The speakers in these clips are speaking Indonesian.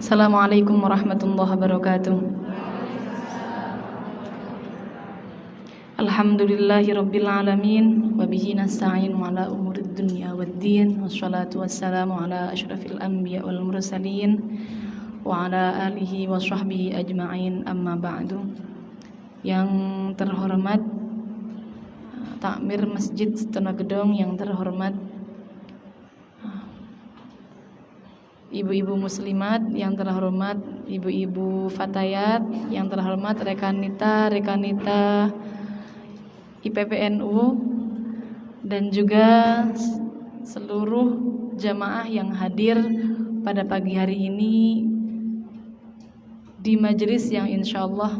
Assalamualaikum warahmatullahi wabarakatuh. Alhamdulillahirabbil alamin wa bihi nasta'in ala umurid dunya waddin wassalatu wassalamu ala asyrafil anbiya wal mursalin wa ala alihi wa sahbihi ajma'in, amma ba'du. Yang terhormat Takmir Masjid Setengah Gedong, yang terhormat ibu-ibu muslimat, yang terhormat ibu-ibu fatayat, yang terhormat rekanita IPPNU, dan juga seluruh jamaah yang hadir pada pagi hari ini di majelis yang insyaallah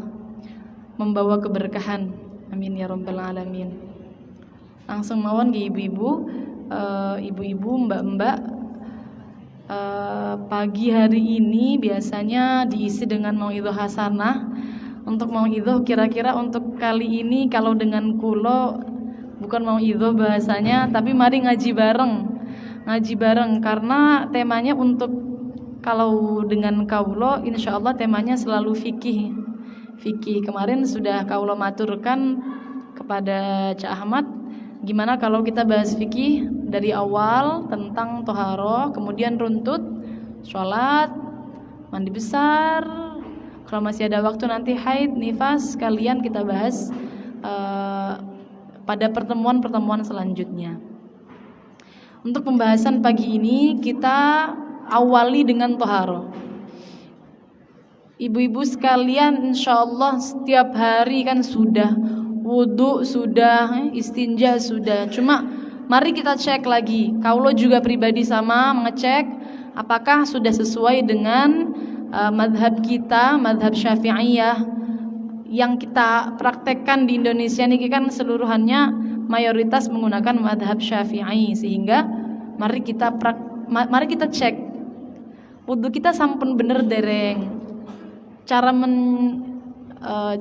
membawa keberkahan. Amin ya rabbal alamin. Langsung mawon ke ibu-ibu, mbak-mbak. Pagi hari ini biasanya diisi dengan mauidhah hasanah. Untuk mauidhah kira-kira untuk kali ini kalau dengan kulo bukan mauidhah bahasanya, tapi mari ngaji bareng karena temanya untuk kalau dengan kaulo insyaallah temanya selalu fikih. Kemarin sudah kaulo maturkan kepada Cak Ahmad, gimana kalau kita bahas fikih dari awal tentang toharoh, kemudian runtut, sholat, mandi besar. Kalau masih ada waktu nanti haid, nifas, kalian kita bahas pada pertemuan selanjutnya. Untuk pembahasan pagi ini kita awali dengan toharoh. Ibu-ibu sekalian, insyaallah setiap hari kan sudah wudu, sudah istinja, sudah. Cuma mari kita cek lagi. Kaulo juga pribadi sama mengecek apakah sudah sesuai dengan madhab kita, madhab Syafi'iyah yang kita praktekkan di Indonesia ini kan seluruhannya mayoritas menggunakan madhab Syafi'i, sehingga mari kita cek wudu kita sampun bener dereng,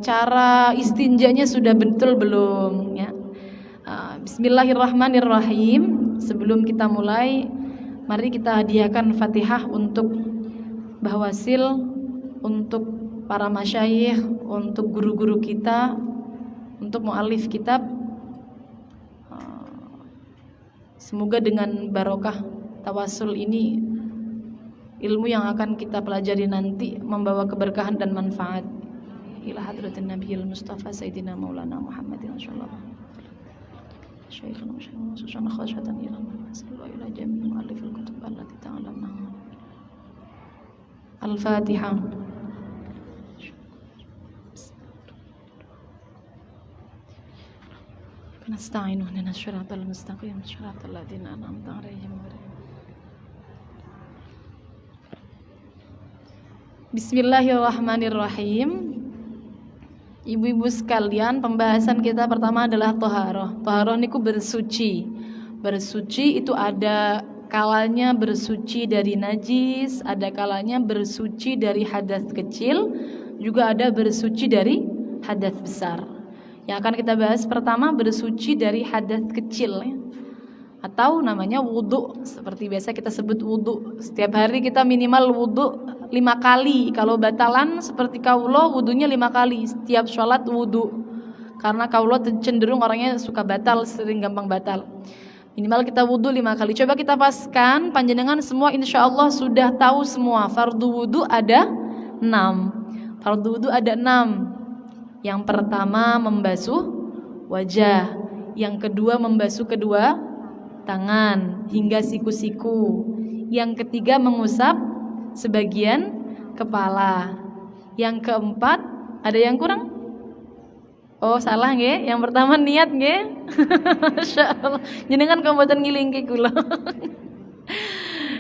cara istinjanya sudah betul belum ya. Bismillahirrahmanirrahim. Sebelum kita mulai, mari kita hadiahkan Fatihah untuk Bahwasil, untuk para masyayikh, untuk guru-guru kita, untuk mu'alif kitab. Semoga dengan barokah tawasul ini ilmu yang akan kita pelajari nanti membawa keberkahan dan manfaat. Ila hadratin Nabiyil Mustafa Sayyidina Maulana Muhammadin sallallahu alaihi wasallam. Syekhana Syaikhana khasatan ila sallallahu ila jami' mu'allifil kutub allati ta'lamna. Al-Fatihah. Nasta'inu ihdinas siratal mustaqim siratal ladzina an'amta 'alaihim. Bismillahirrahmanirrahim. Ibu-ibu sekalian, pembahasan kita pertama adalah toharoh. Toharoh niku bersuci. Bersuci itu ada kalanya bersuci dari najis, ada kalanya bersuci dari hadas kecil, juga ada bersuci dari hadas besar. Yang akan kita bahas pertama bersuci dari hadas kecil ya, atau namanya wudu. Seperti biasa kita sebut wudu. Setiap hari kita minimal wudu 5 kali. Kalau batalan seperti kaulo wudunya 5 kali setiap sholat wudu. Karena kaulo cenderung orangnya suka batal, sering gampang batal. Minimal kita wudu 5 kali. Coba kita paskan, panjenengan semua insyaallah sudah tahu semua. Fardu wudu ada 6. Fardu wudu ada 6. Yang pertama membasuh wajah, yang kedua membasuh kedua tangan hingga siku-siku, yang ketiga mengusap sebagian kepala, yang keempat ada yang kurang? Oh salah nggih, yang pertama niat nggih. Masyaallah, jenengan komboten ngilingke kula.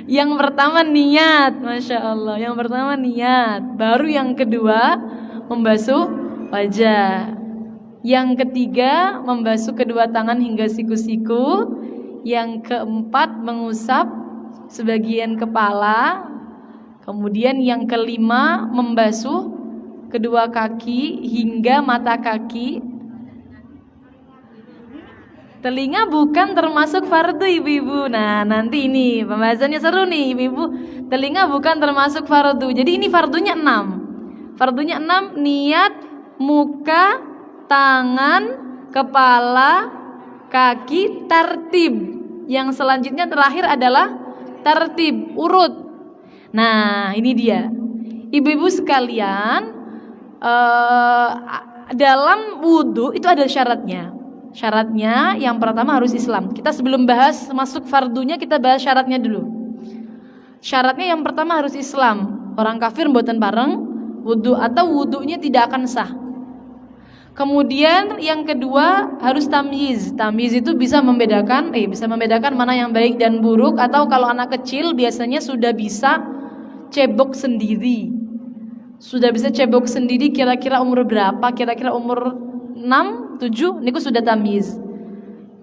Yang pertama niat, masyaallah. Yang pertama niat, baru yang kedua membasuh wajah, yang ketiga membasuh kedua tangan hingga siku-siku, yang keempat mengusap sebagian kepala, kemudian yang kelima membasuh kedua kaki hingga mata kaki. Telinga bukan termasuk fardu ibu-ibu. Nah, nanti ini pembahasannya seru nih ibu-ibu. Telinga bukan termasuk fardu. Jadi ini fardunya 6. Fardunya 6, niat, muka, tangan, kepala, kaki, tertib. Yang selanjutnya terakhir adalah tertib, urut. Nah, ini dia. Ibu-ibu sekalian, dalam wudhu itu ada syaratnya. Syaratnya yang pertama harus Islam. Kita sebelum bahas masuk fardunya, kita bahas syaratnya dulu. Syaratnya yang pertama harus Islam. Orang kafir mboten bareng wudhu atau wudhunya tidak akan sah. Kemudian yang kedua harus tamyiz. Tamyiz itu bisa membedakan mana yang baik dan buruk, atau kalau anak kecil biasanya sudah bisa cebok sendiri. Sudah bisa cebok sendiri kira-kira umur berapa? Kira-kira umur 6, 7 niku sudah tamyiz.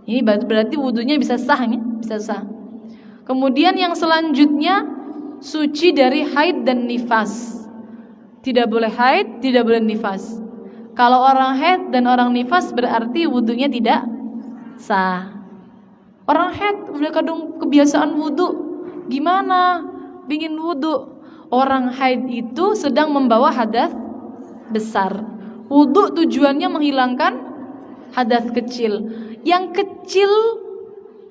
Ini berarti wudhunya bisa sah nih, bisa sah. Kemudian yang selanjutnya suci dari haid dan nifas. Tidak boleh haid, tidak boleh nifas. Kalau orang haid dan orang nifas berarti wudhunya tidak sah. Orang haid udah kadung kebiasaan wudhu, gimana bikin wudhu? Orang haid itu sedang membawa hadas besar. Wudhu tujuannya menghilangkan hadas kecil. Yang kecil,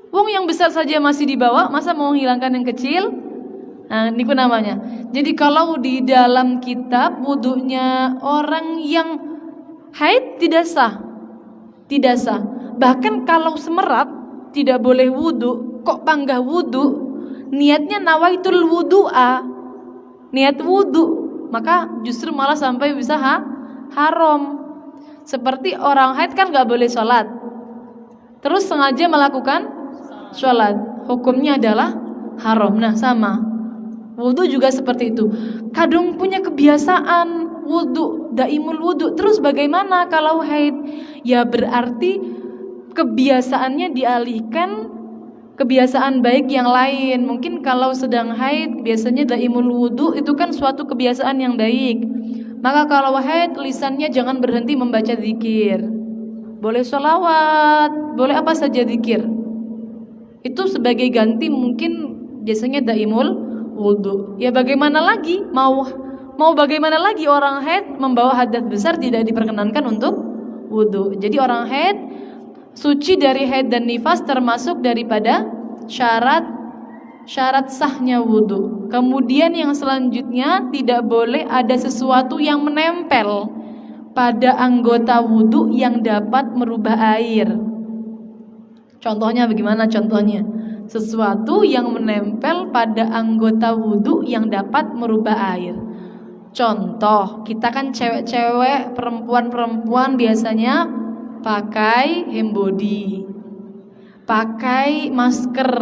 wong yang besar saja masih dibawa, masa mau menghilangkan yang kecil? Nah, niku namanya. Jadi kalau di dalam kitab wudhunya orang yang haid tidak sah. Tidak sah. Bahkan kalau semerat tidak boleh wudhu. Kok panggah wudhu? Niatnya nawaitul wudhu'a, niat wudhu, maka justru malah sampai bisa haram. Seperti orang haid kan gak boleh sholat, terus sengaja melakukan sholat, hukumnya adalah haram. Nah sama, wudhu juga seperti itu. Kadung punya kebiasaan wudhu, daimul wudhu, terus bagaimana kalau haid? Ya berarti kebiasaannya dialihkan kebiasaan baik yang lain. Mungkin kalau sedang haid biasanya daimul wudhu itu kan suatu kebiasaan yang baik. Maka kalau haid lisannya jangan berhenti membaca zikir. Boleh sholawat, boleh apa saja zikir. Itu sebagai ganti mungkin biasanya daimul wudhu. Ya bagaimana lagi? Mau bagaimana lagi orang haid membawa hadas besar tidak diperkenankan untuk wudhu. Jadi orang haid suci dari haid dan nifas termasuk daripada syarat sahnya wudhu. Kemudian yang selanjutnya tidak boleh ada sesuatu yang menempel pada anggota wudhu yang dapat merubah air. Contohnya bagaimana contohnya? Sesuatu yang menempel pada anggota wudhu yang dapat merubah air. Contoh, kita kan cewek-cewek, perempuan-perempuan biasanya pakai handbody, pakai masker,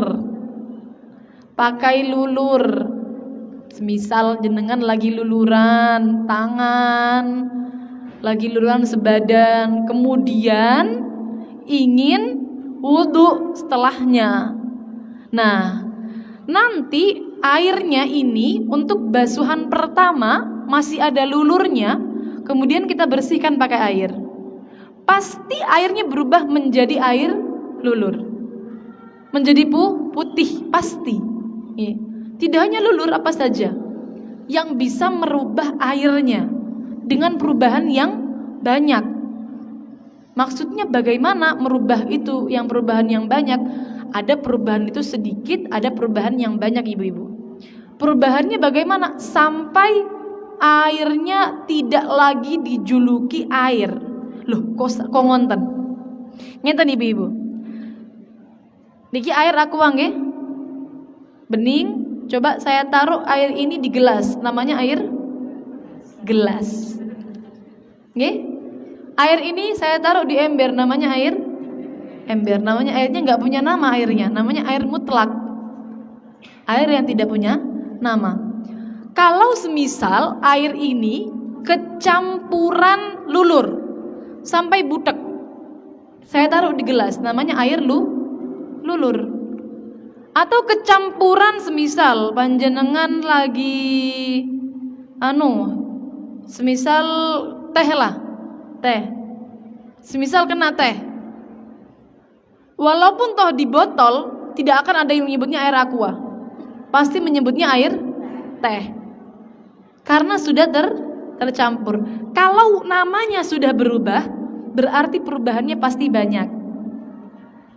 pakai lulur. Semisal jenengan lagi luluran tangan, lagi luluran sebadan, kemudian ingin wudhu setelahnya. Nah, nanti airnya ini untuk basuhan pertama masih ada lulurnya, kemudian kita bersihkan pakai air. Pasti airnya berubah menjadi air lulur, menjadi putih pasti. Tidak hanya lulur, apa saja yang bisa merubah airnya dengan perubahan yang banyak. Maksudnya bagaimana merubah itu? Yang perubahan yang banyak, ada perubahan itu sedikit, ada perubahan yang banyak ibu-ibu. Perubahannya bagaimana? Sampai airnya tidak lagi dijuluki air. Loh, kok ngonten? Ngeten ibu-ibu. Niki air aqua nggih. Bening, coba saya taruh air ini di gelas, namanya air gelas. Nggih? Air ini saya taruh di ember, namanya air ember. Namanya airnya enggak punya nama airnya, namanya air mutlak. Air yang tidak punya nama. Kalau semisal air ini kecampuran lulur sampai butek, saya taruh di gelas, namanya air lulur. Atau kecampuran semisal panjenengan lagi semisal teh lah, teh, semisal kena teh, Walaupun toh di botol tidak akan ada yang menyebutnya air aqua, pasti menyebutnya air teh, karena sudah tercampur. Kalau namanya sudah berubah, berarti perubahannya pasti banyak.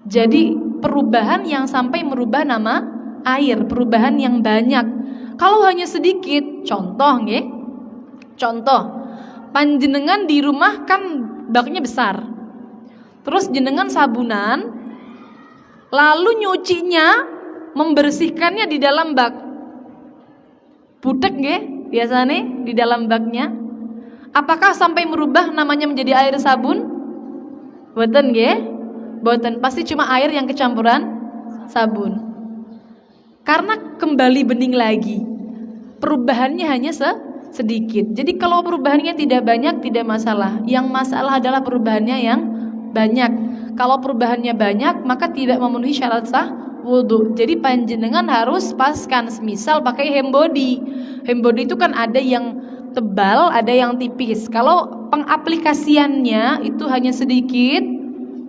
Jadi perubahan yang sampai merubah nama air, perubahan yang banyak. Kalau hanya sedikit, contoh nggih. Contoh, panjenengan di rumah kan baknya besar. Terus jenengan sabunan, lalu nyucinya, membersihkannya di dalam bak. Budek nggih, biasanya di dalam baknya. Apakah sampai merubah namanya menjadi air sabun? Boten nggih? Boten, pasti cuma air yang kecampuran sabun. Karena kembali bening lagi. Perubahannya hanya sedikit. Jadi kalau perubahannya tidak banyak tidak masalah. Yang masalah adalah perubahannya yang banyak. Kalau perubahannya banyak maka tidak memenuhi syarat sah wudu. Jadi panjenengan harus paskan. Semisal pakai hembody. Hembody itu kan ada yang tebal, ada yang tipis. Kalau pengaplikasiannya itu hanya sedikit,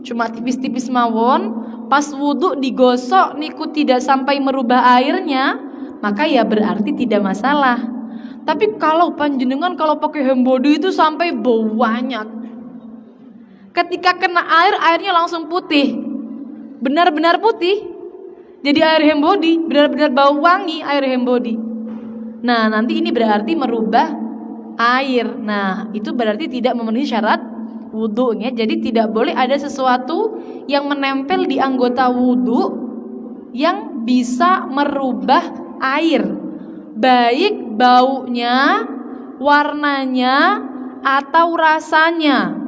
cuma tipis-tipis mawon, pas wudu digosok niku tidak sampai merubah airnya, maka ya berarti tidak masalah. Tapi kalau panjenengan kalau pakai hembody itu sampai bau banyak, ketika kena air, airnya langsung putih, benar-benar putih. Jadi air hembody benar-benar bau wangi air hembody. Nah nanti ini berarti merubah air. Nah itu berarti tidak memenuhi syarat wudunya. Jadi tidak boleh ada sesuatu yang menempel di anggota wudu yang bisa merubah air, baik baunya, warnanya, atau rasanya.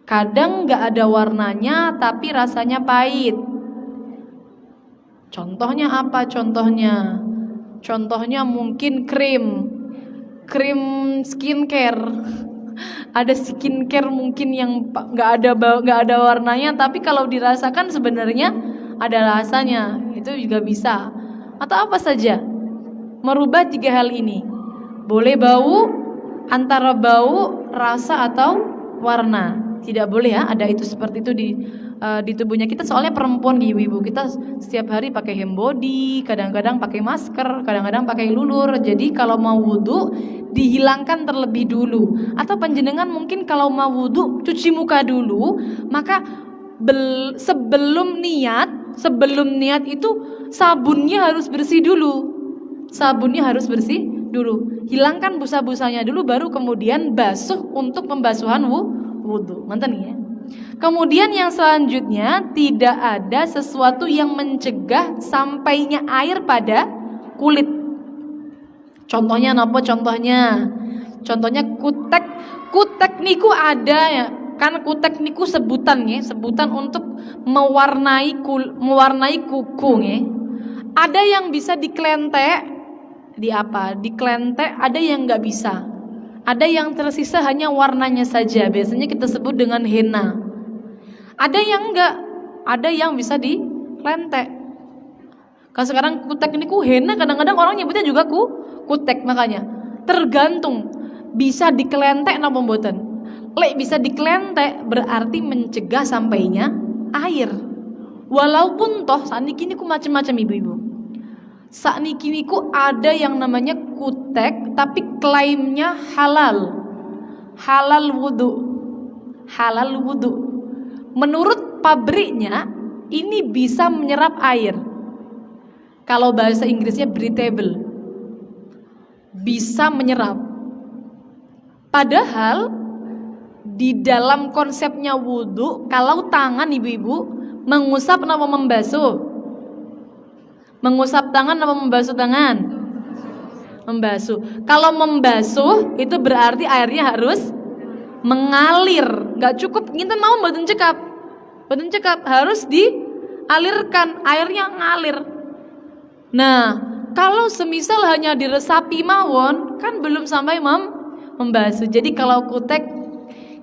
Kadang gak ada warnanya tapi rasanya pahit. Contohnya apa? Contohnya mungkin krim skincare. Ada skincare mungkin yang nggak ada warnanya, tapi kalau dirasakan sebenarnya ada rasanya, itu juga bisa. Atau apa saja, merubah 3 hal ini. Boleh bau, antara bau, rasa atau warna. Tidak boleh ya ada itu seperti itu di tubuhnya kita. Soalnya perempuan ibu-ibu kita setiap hari pakai hembody, kadang-kadang pakai masker, kadang-kadang pakai lulur. Jadi kalau mau wudu dihilangkan terlebih dulu. Atau panjenengan mungkin kalau mau wudu cuci muka dulu, maka sebelum niat itu sabunnya harus bersih dulu. Hilangkan busa-busanya dulu, baru kemudian basuh untuk pembasuhan wudu. Mantan ya. Kemudian yang selanjutnya, tidak ada sesuatu yang mencegah sampainya air pada kulit. Contohnya napa? Contohnya kutek niku ada ya. Kan kutek niku sebutan untuk mewarnai kuku nggih. Ada yang bisa diklentek, diklentek, ada yang nggak bisa. Ada yang tersisa hanya warnanya saja, biasanya kita sebut dengan henna. Ada yang enggak, ada yang bisa diklentek. Kalau sekarang kutek niku henna, kadang-kadang orang nyebutnya juga kutek. Makanya tergantung bisa diklentek napa mboten. Lek bisa diklentek berarti mencegah sampainya air. Walaupun toh sakniki niku macam-macam ibu-ibu. Sakniki niku ada yang namanya kutek tapi klaimnya halal wudu. Menurut pabriknya ini bisa menyerap air. Kalau bahasa Inggrisnya breathable, bisa menyerap. Padahal di dalam konsepnya wudu, kalau tangan ibu-ibu mengusap atau membasuh? Mengusap tangan atau membasuh tangan? Membasuh. Kalau membasuh itu berarti airnya harus mengalir. Gak cukup nginten mau mboten cekap, harus dialirkan, airnya ngalir. Nah, kalau semisal hanya diresapi mawon, kan belum sampai membasuh. Jadi kalau kutek,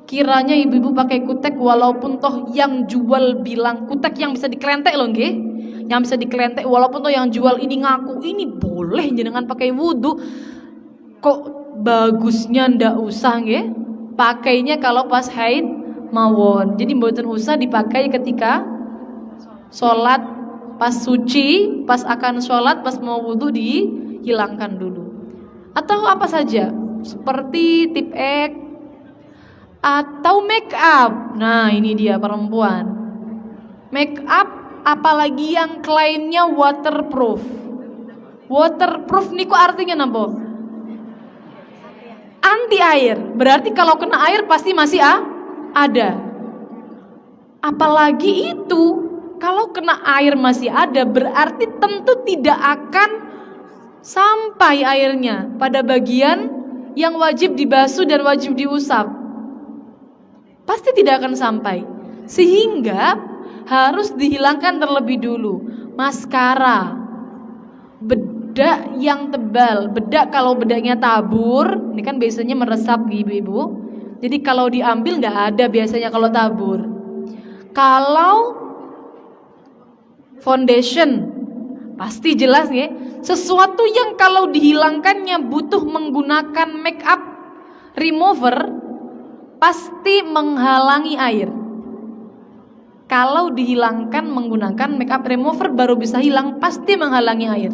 kiranya ibu-ibu pakai kutek, walaupun toh yang jual bilang kutek yang bisa diklentek loh nggih. Yang bisa diklentek, walaupun toh yang jual ini ngaku ini boleh jenengan pakai wudu, kok bagusnya ndak usah nggih. Pakainya kalau pas haid mawon. Jadi mboten usah dipakai ketika sholat, pas suci, pas akan sholat, pas mau wudhu dihilangkan dulu. Atau apa saja, seperti tip X atau make up. Nah ini dia perempuan, make up apalagi yang klaimnya waterproof. Waterproof niku artinya napa? Anti air. Berarti kalau kena air pasti masih ada. Apalagi itu, kalau kena air masih ada, berarti tentu tidak akan sampai airnya pada bagian yang wajib dibasuh dan wajib diusap. Pasti tidak akan sampai. Sehingga harus dihilangkan terlebih dulu. Maskara, bedak yang tebal. Bedak kalau bedaknya tabur, ini kan biasanya meresap ibu-ibu. Jadi kalau diambil nggak ada biasanya kalau tabur. Kalau foundation, pasti jelas ya. Sesuatu yang kalau dihilangkannya butuh menggunakan make up remover, pasti menghalangi air. Kalau dihilangkan menggunakan make up remover baru bisa hilang, pasti menghalangi air.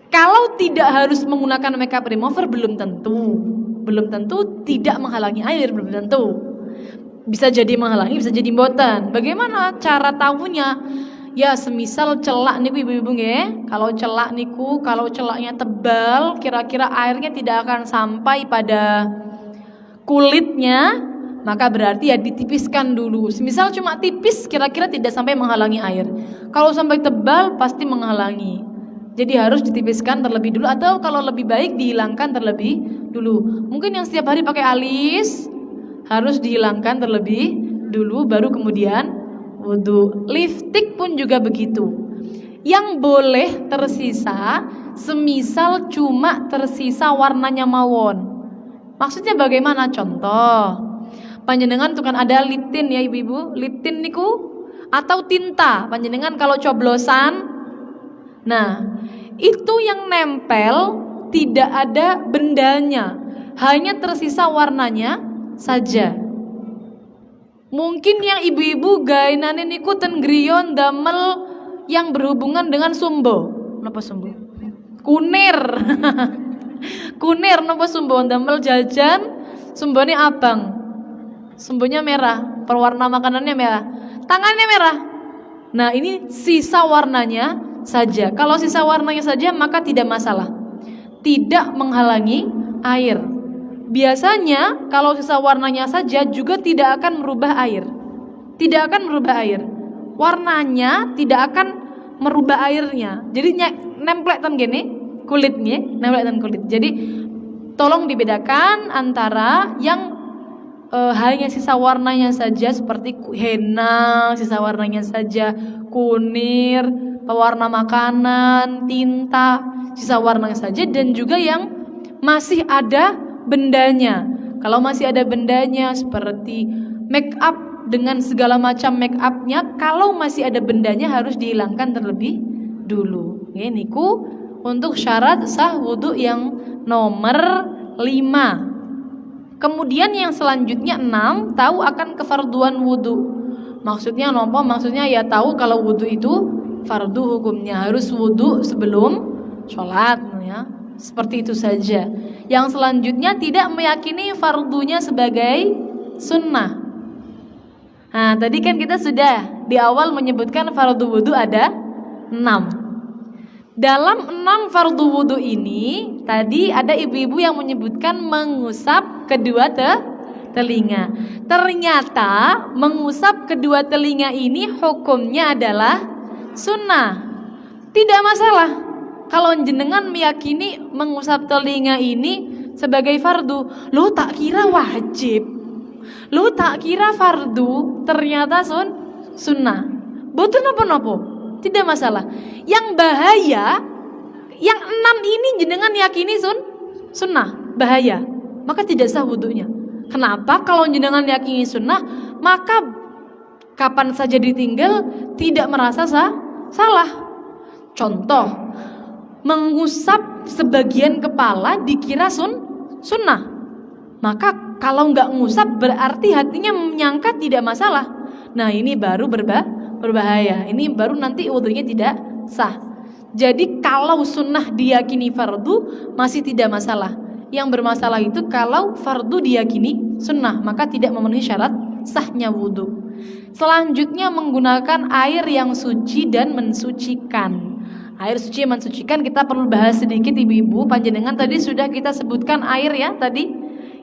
Kalau tidak harus menggunakan make up remover belum tentu tidak menghalangi air, belum tentu. Bisa jadi menghalangi, bisa jadi mboten. Bagaimana cara tahunya? Ya semisal celak niku ibu-ibu nggih. Kalau celak niku, kalau celaknya tebal, kira-kira airnya tidak akan sampai pada kulitnya, maka berarti ya ditipiskan dulu. Semisal cuma tipis, kira-kira tidak sampai menghalangi air. Kalau sampai tebal pasti menghalangi. Jadi harus ditipiskan terlebih dulu, atau kalau lebih baik dihilangkan terlebih dulu. Mungkin yang setiap hari pakai alis harus dihilangkan terlebih dulu baru kemudian wudhu. Lipstik pun juga begitu. Yang boleh tersisa semisal cuma tersisa warnanya mawon. Maksudnya bagaimana? Contoh, panjenengan tuh kan ada lip tint ya ibu-ibu, lip tint niku atau tinta panjenengan kalau coblosan. Nah, itu yang nempel tidak ada bendanya, hanya tersisa warnanya saja. Mungkin yang ibu-ibu gaenane niku ten griyon damel yang berhubungan dengan sumbo. Napa sumbo? Kunir. Kunir napa sumbo damel jajan, sumbone abang. Sumbonya merah, perwarna makanannya merah, tangannya merah. Nah ini sisa warnanya saja. Kalau sisa warnanya saja maka tidak masalah, tidak menghalangi air. Biasanya kalau sisa warnanya saja juga tidak akan merubah air. Tidak akan merubah air. Warnanya tidak akan merubah airnya. Jadi nemplek tan gini kulitnya, nemplek tan kulit. Jadi tolong dibedakan antara yang hanya sisa warnanya saja seperti henna, sisa warnanya saja, kunir, pewarna makanan, tinta, sisa warnanya saja, dan juga yang masih ada bendanya. Kalau masih ada bendanya seperti make up dengan segala macam make upnya, kalau masih ada bendanya harus dihilangkan terlebih dulu. Ini ku untuk syarat sah wudhu yang nomor 5. Kemudian yang selanjutnya 6, tahu akan kefarduan wudhu. Maksudnya nopo? Maksudnya ya tahu kalau wudhu itu fardu hukumnya, harus wudhu sebelum sholat ya. Seperti itu saja. Yang selanjutnya tidak meyakini fardunya sebagai sunnah. Nah tadi kan kita sudah di awal menyebutkan fardu wudhu ada 6. Dalam 6 fardu wudhu ini, tadi ada ibu-ibu yang menyebutkan mengusap kedua telinga. Ternyata mengusap kedua telinga ini hukumnya adalah sunnah. Tidak masalah kalau jenengan meyakini mengusap telinga ini sebagai fardu. Lo tak kira wajib, lo tak kira fardu, ternyata sunnah. Betul napa-napa? Tidak masalah. Yang bahaya, yang 6 ini jenengan yakini sunnah, bahaya, maka tidak sah wudhunya. Kenapa? Kalau jenengan yakini sunnah, maka kapan saja ditinggal tidak merasa salah. Contoh, mengusap sebagian kepala dikira sunnah, maka Kalau nggak ngusap berarti hatinya menyangka tidak masalah. Nah ini baru berbahaya. Ini baru nanti wudunya tidak sah. Jadi kalau sunnah diyakini fardu masih tidak masalah. Yang bermasalah itu kalau fardu diyakini sunnah, maka tidak memenuhi syarat sahnya wudu. Selanjutnya menggunakan air yang suci dan mensucikan. Air suci yang mensucikan kita perlu bahas sedikit ibu-ibu. Panjenengan tadi sudah kita sebutkan air ya tadi,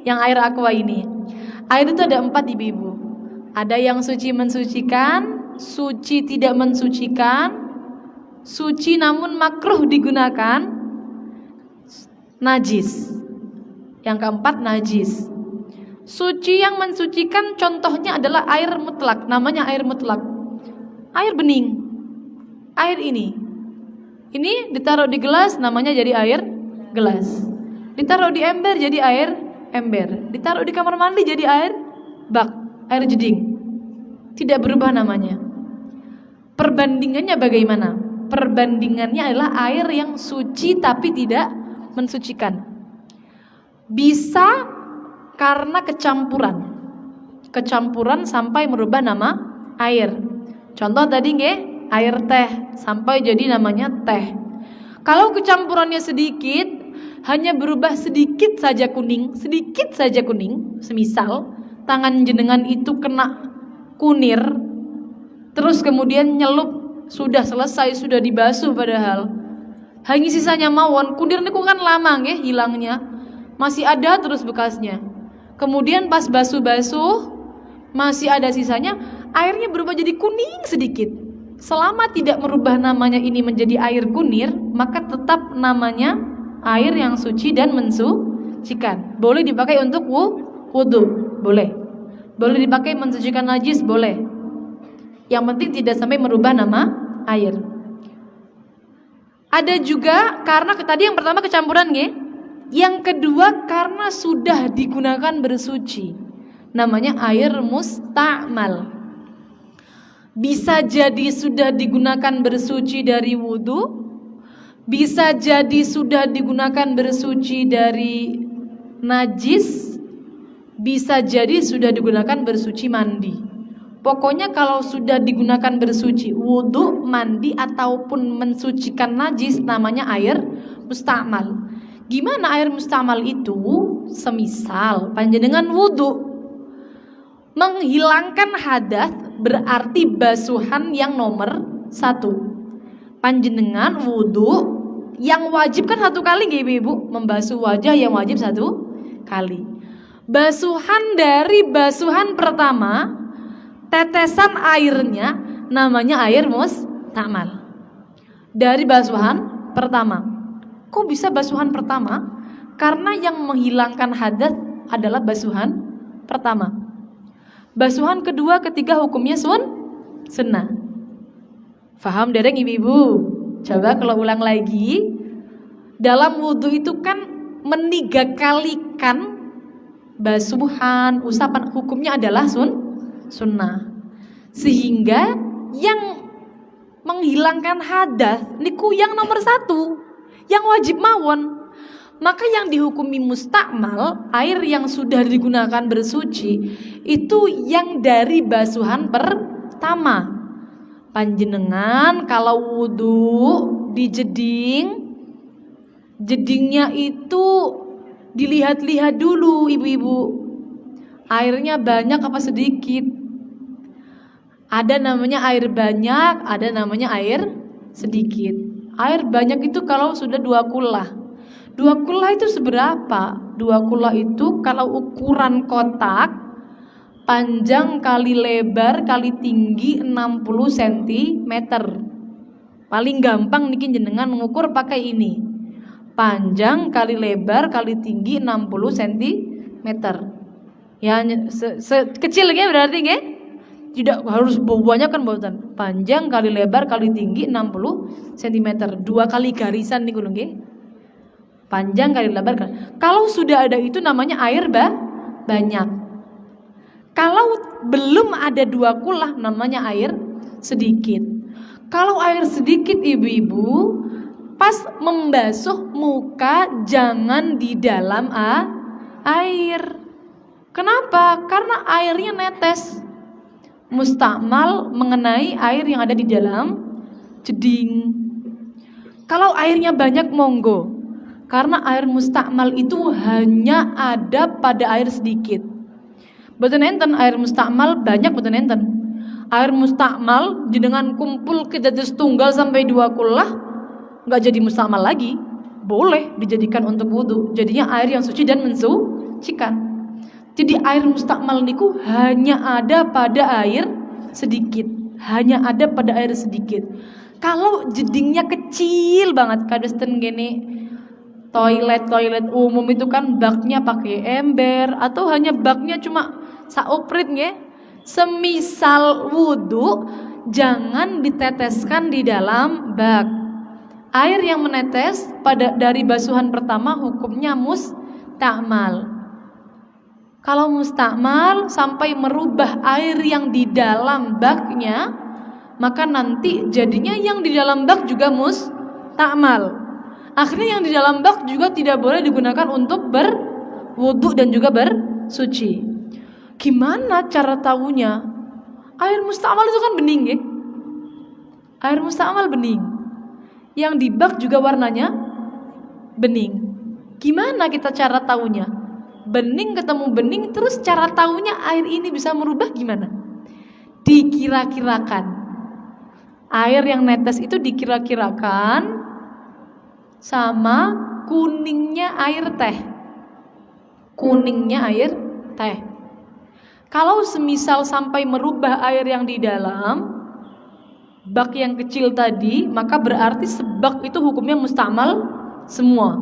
yang air aqua ini. Air itu ada 4 ibu-ibu. Ada yang suci mensucikan, suci tidak mensucikan, suci namun makruh digunakan, najis. Yang keempat najis. Suci yang mensucikan contohnya adalah air mutlak, namanya air mutlak. Air bening. Air ini ditaruh di gelas namanya jadi air gelas. Ditaruh di ember jadi air ember. Ditaruh di kamar mandi jadi air bak, air jeding. Tidak berubah namanya. Perbandingannya bagaimana? Perbandingannya adalah air yang suci tapi tidak mensucikan. Bisa karena kecampuran sampai merubah nama air. Contoh tadi nggih, air teh sampai jadi namanya teh. Kalau kecampurannya sedikit, hanya berubah sedikit saja kuning, semisal tangan jenengan itu kena kunir, terus kemudian nyelup, sudah selesai, sudah dibasuh padahal hanya sisanya mawon. Kunir niku kan lama nggih hilangnya, masih ada terus bekasnya. Kemudian pas basuh-basuh masih ada sisanya, airnya berubah jadi kuning sedikit. Selama tidak merubah namanya ini menjadi air kunir, maka tetap namanya air yang suci dan mensucikan. Boleh dipakai untuk wudu, boleh. Boleh dipakai mensucikan najis, boleh. Yang penting tidak sampai merubah nama air. Ada juga karena tadi yang pertama kecampuran nggih. Yang kedua karena sudah digunakan bersuci. Namanya air musta'mal. Bisa jadi sudah digunakan bersuci dari wudu, bisa jadi sudah digunakan bersuci dari najis, bisa jadi sudah digunakan bersuci mandi. Pokoknya kalau sudah digunakan bersuci wudu, mandi ataupun mensucikan najis namanya air musta'mal. Gimana air musta'mal itu? Semisal panjenengan wudu, menghilangkan hadas berarti basuhan yang nomor 1. Panjenengan wudu yang wajib kan 1 kali nggih ibu, membasuh wajah yang wajib 1 kali. Basuhan dari basuhan pertama, tetesan airnya namanya air musta'mal. Dari basuhan pertama. Kok bisa basuhan pertama? Karena yang menghilangkan hadas adalah basuhan pertama. Basuhan kedua, ketiga hukumnya sunnah. Faham dereng ibu-ibu? Coba kalau ulang lagi. Dalam wudu itu kan menigakalikan basuhan, usapan, hukumnya adalah sunnah. Sehingga yang menghilangkan hadas niku yang nomor 1, yang wajib mawon. Maka yang dihukumi musta'mal, air yang sudah digunakan bersuci, itu yang dari basuhan pertama. Panjenengan kalau wudu di jedingnya itu dilihat-lihat dulu ibu-ibu, airnya banyak apa sedikit. Ada namanya air banyak, ada namanya air sedikit. Air banyak itu kalau sudah 2 kullah. 2 kullah itu seberapa? 2 kullah itu kalau ukuran kotak, panjang kali lebar kali tinggi 60 cm. Paling gampang niki jenengan mengukur pakai ini. Panjang kali lebar kali tinggi 60 cm. Ya kecilnya berarti nggih? Tidak harus banyak kan mboten. Panjang kali lebar kali tinggi 60 cm. 2 kali garisan niku lho nggih. Panjang kali lebar. Kalau sudah ada itu namanya air banyak. Kalau belum ada 2 kullah namanya air sedikit. Kalau air sedikit ibu-ibu, pas membasuh muka jangan di dalam air. Kenapa? Karena airnya netes. Mustakmal mengenai air yang ada di dalam jeding. Kalau airnya banyak monggo. Karena air mustakmal itu hanya ada pada air sedikit. Boten enten air mustakmal banyak, boten enten. Air mustakmal jenengan kumpul kita tunggal sampai 2 kullah, nggak jadi mustakmal lagi. Boleh dijadikan untuk wudu. Jadinya air yang suci dan mensucikan. Jadi air mustakmal niku hanya ada pada air sedikit. Hanya ada pada air sedikit. Kalau jedingnya kecil banget, kados ten gini toilet umum itu kan baknya pakai ember atau hanya baknya cuma sauprit nggih. Semisal wudu jangan diteteskan di dalam bak. Air yang menetes dari basuhan pertama hukumnya mustakmal. Kalau mustakmal sampai merubah air yang di dalam baknya, maka nanti jadinya yang di dalam bak juga mustakmal. Akhirnya yang di dalam bak juga tidak boleh digunakan untuk berwudu dan juga bersuci. Gimana cara tahunya? Air mustakmal itu kan bening ya? Air mustakmal bening. Yang di bak juga warnanya bening. Gimana kita cara tahunya? Bening ketemu bening, terus cara tahunya air ini bisa merubah gimana? Dikira-kirakan. Air yang netes itu dikira-kirakan sama kuningnya air teh. Kuningnya air teh. Kalau semisal sampai merubah air yang di dalam bak yang kecil tadi, maka berarti sebak itu hukumnya mustakmal semua.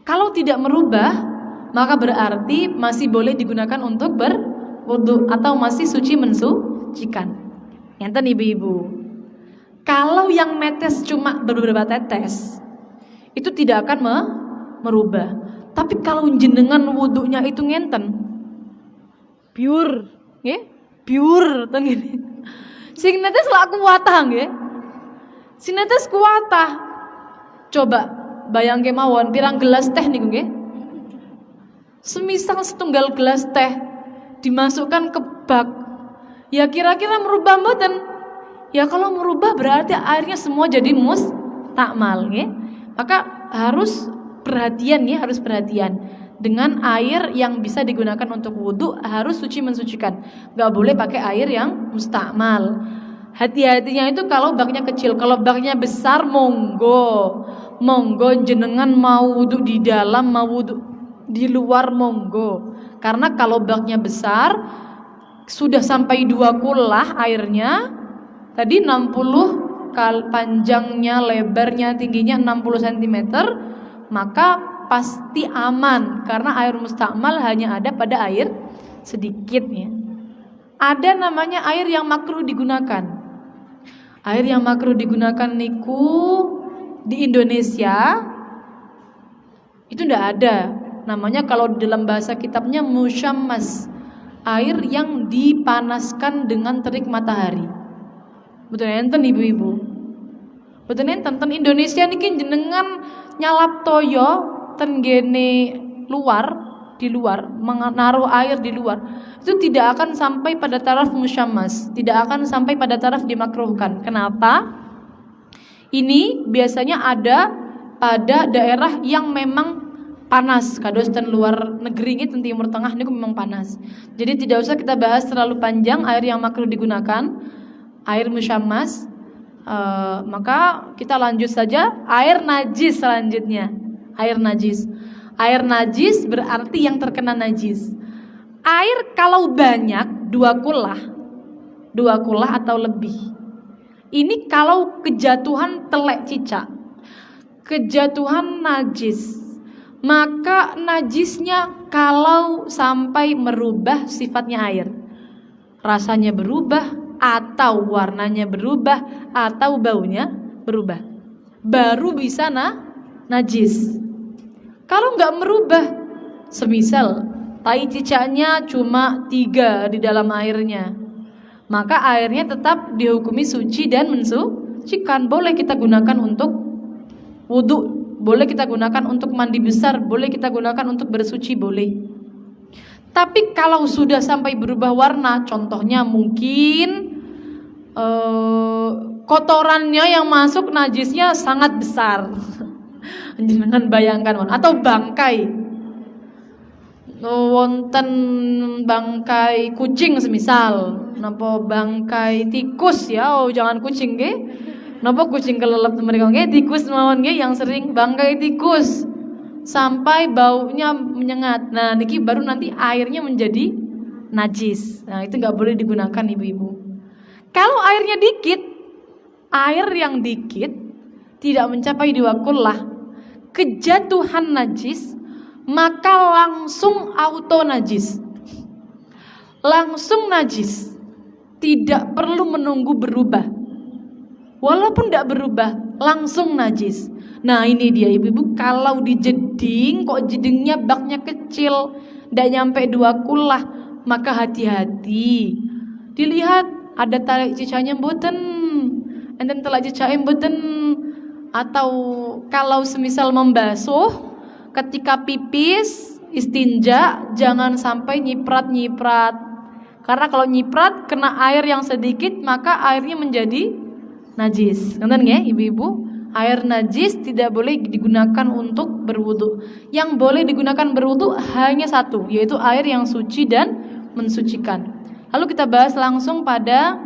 Kalau tidak merubah, maka berarti masih boleh digunakan untuk berwudu atau masih suci mensucikan. Enten ibu-ibu. Kalau yang netes cuma beberapa tetes, itu tidak akan merubah. Tapi kalau jenengan wudunya itu ngenten pure, nggih? Pure ten gini. Sing netes lak kuwatah nggih. Sing netes kuwatah. Coba bayangke mawon pirang gelas teh niku nggih. Semisal setunggal gelas teh dimasukkan ke bak, ya kira-kira merubah mboten? Ya kalau merubah berarti airnya semua jadi mustakmal nggih. Maka harus perhatian ya, harus perhatian. Dengan air yang bisa digunakan untuk wudhu harus suci mensucikan. Gak boleh pakai air yang mustakmal. Hati-hatinya itu kalau baknya kecil. Kalau baknya besar monggo jenengan mau wudhu di dalam, mau wudhu di luar monggo. Karena kalau baknya besar sudah sampai 2 kullah airnya, tadi 60 panjangnya, lebarnya, tingginya 60 cm, maka pasti aman karena air mustakmal hanya ada pada air sedikitnya. Ada namanya air yang makruh digunakan. Air yang makruh digunakan niku di Indonesia itu ndak ada. Namanya kalau dalam bahasa kitabnya musyammas, air yang dipanaskan dengan terik matahari. Betul enten ibu-ibu. Betul enten Indonesia niki jenengan nyalap toyo ten gene di luar menaruh air di luar, itu tidak akan sampai pada taraf musyammas, tidak akan sampai pada taraf dimakruhkan. Kenapa? Ini biasanya ada pada daerah yang memang panas, kados ten luar negeri ten Timur Tengah niku memang panas. Jadi tidak usah kita bahas terlalu panjang air yang makruh digunakan, air musyammas. Maka kita lanjut saja air najis selanjutnya. Air najis berarti yang terkena najis. Air kalau banyak 2 kullah atau lebih. Ini kalau kejatuhan telek cicak, kejatuhan najis, maka najisnya kalau sampai merubah sifatnya air, rasanya berubah atau warnanya berubah atau baunya berubah, baru bisa najis. Kalau nggak merubah, semisal tai cicaknya cuma 3 di dalam airnya, maka airnya tetap dihukumi suci dan mensucikan. Boleh kita gunakan untuk wudhu, boleh kita gunakan untuk mandi besar, boleh kita gunakan untuk bersuci, boleh. Tapi kalau sudah sampai berubah warna, contohnya mungkin kotorannya yang masuk najisnya sangat besar. Jangan bayangkan, atau bangkai, wonten bangkai kucing semisal, napa bangkai tikus ya, jangan kucing nggih. Napa kucing kelelep mereka nggih, tikus mawon nggih yang sering bangkai tikus sampai baunya menyengat. Nah, niki baru nanti airnya menjadi najis. Nah, itu nggak boleh digunakan ibu-ibu. Kalau airnya dikit, air yang dikit tidak mencapai 2 kullah, kejatuhan najis, maka langsung auto najis. Langsung najis. Tidak perlu menunggu berubah. Walaupun tidak berubah, langsung najis. Nah, ini dia ibu-ibu, kalau dijeding, kok jedingnya baknya kecil, tidak nyampe 2 kullah, maka hati-hati. Dilihat ada tali cicanya mboten, enten tali cicanya mboten, atau kalau semisal membasuh, ketika pipis, istinja, jangan sampai nyiprat-nyiprat. Karena kalau nyiprat kena air yang sedikit, maka airnya menjadi najis. Ngerti nggih ibu-ibu? Air najis tidak boleh digunakan untuk berwudu. Yang boleh digunakan berwudu hanya satu, yaitu air yang suci dan mensucikan. Lalu kita bahas langsung pada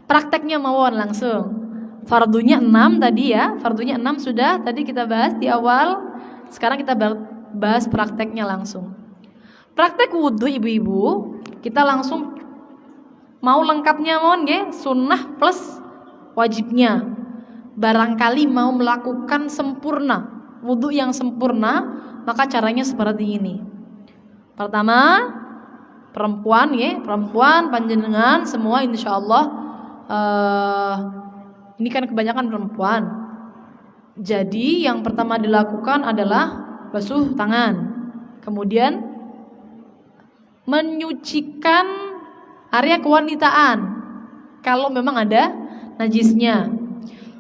prakteknya mawon langsung. Fardunya 6 tadi ya, fardunya 6 sudah tadi kita bahas di awal. Sekarang kita bahas prakteknya langsung. Praktek wudu ibu-ibu, kita langsung mau lengkapnya mohon nggih, sunnah plus wajibnya. Barangkali mau melakukan sempurna, wudu yang sempurna, maka caranya seperti ini. Pertama, perempuan ya, perempuan panjenengan semua insyaallah ini kan kebanyakan perempuan. Jadi yang pertama dilakukan adalah basuh tangan. Kemudian menyucikan area kewanitaan kalau memang ada najisnya.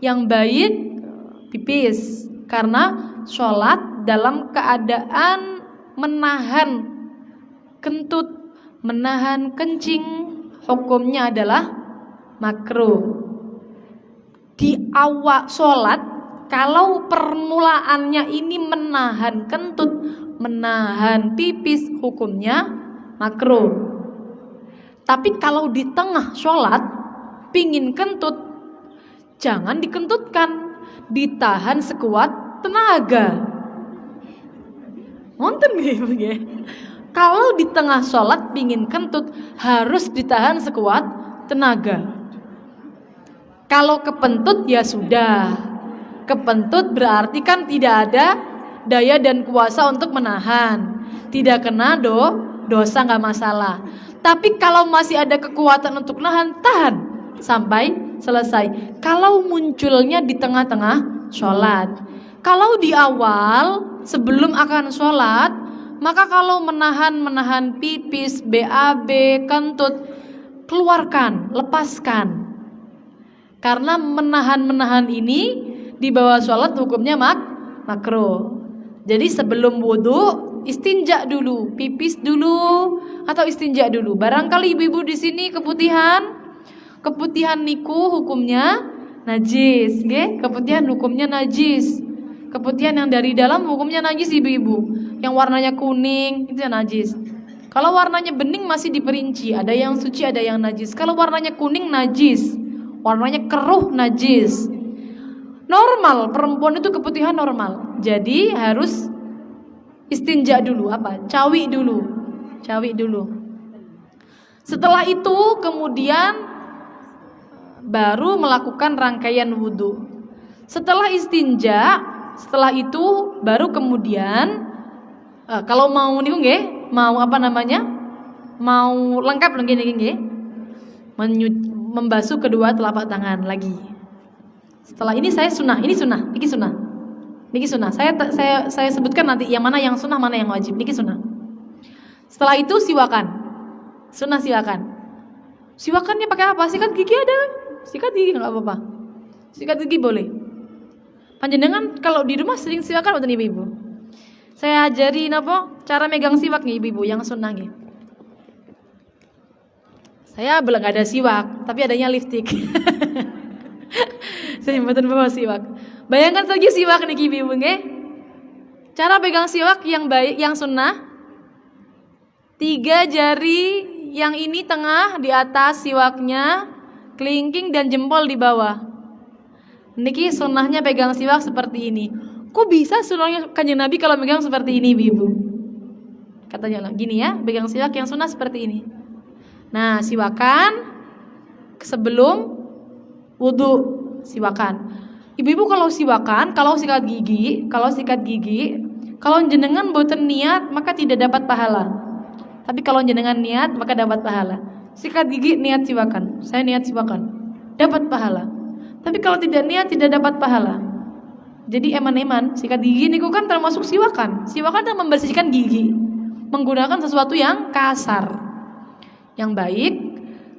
Yang baik pipis, karena sholat dalam keadaan menahan kentut, menahan kencing, hukumnya adalah makruh. Di awal sholat, kalau permulaannya ini menahan kentut, menahan pipis, hukumnya makruh. Tapi kalau di tengah sholat pingin kentut, jangan dikentutkan, ditahan sekuat tenaga. Ngonten nggih? Kalau di tengah sholat pingin kentut, harus ditahan sekuat tenaga. Kalau kepentut ya sudah. Kepentut berarti kan tidak ada daya dan kuasa untuk menahan. Tidak kena dosa, nggak masalah. Tapi kalau masih ada kekuatan untuk nahan, tahan sampai selesai. Kalau munculnya di tengah-tengah sholat, kalau di awal sebelum akan sholat, maka kalau menahan pipis, BAB, kentut, keluarkan, lepaskan. Karena menahan ini di bawah sholat hukumnya makruh. Jadi sebelum wudu istinja dulu, pipis dulu atau istinja dulu. Barangkali ibu-ibu di sini keputihan niku hukumnya najis, nggih? Keputihan hukumnya najis. Keputihan yang dari dalam hukumnya najis ibu-ibu. Yang warnanya kuning itu najis. Kalau warnanya bening masih diperinci, ada yang suci, ada yang najis. Kalau warnanya kuning najis, warnanya keruh najis. Normal, perempuan itu keputihan normal. Jadi harus istinja dulu, cawi dulu. Setelah itu kemudian baru melakukan rangkaian wudu. Setelah istinja, setelah itu baru kemudian kalau mau niku nggih, mau mau lengkap nggih, membasuh kedua telapak tangan lagi. Setelah ini saya sunnah, ini sunnah. Saya sebutkan nanti yang mana yang sunnah, mana yang wajib. Niki sunnah. Setelah itu siwakan. Sunnah siwakan. Siwakannya pakai apa? Sikat gigi ada? Sikat gigi enggak apa-apa. Sikat gigi boleh. Panjenengan kalau di rumah sering siwakan mboten ibu-ibu? Saya ajari napa cara megang siwak nih ibu-ibu yang sunnah nih. Saya belum ada siwak, tapi adanya lipstik. Saya mboten bawa siwak. Bayangkan saja siwak nih ibu-ibu nggih. Cara pegang siwak yang baik, yang sunnah. 3 jari yang ini tengah di atas siwaknya, kelingking dan jempol di bawah. Niki sunnahnya pegang siwak seperti ini. Kok bisa sunnahnya Kanjeng Nabi kalau pegang seperti ini, ibu? Katanya gini ya, pegang siwak yang sunnah seperti ini. Nah, siwakan sebelum wudu, siwakan. Ibu-ibu kalau siwakan, kalau sikat gigi, kalau jenengan boten niat maka tidak dapat pahala. Tapi kalau jenengan niat maka dapat pahala. Sikat gigi niat siwakan, saya niat siwakan, dapat pahala. Tapi kalau tidak niat tidak dapat pahala. Jadi eman-eman, sikat gigi niku kan termasuk siwakan. Siwakan itu membersihkan gigi, menggunakan sesuatu yang kasar. Yang baik,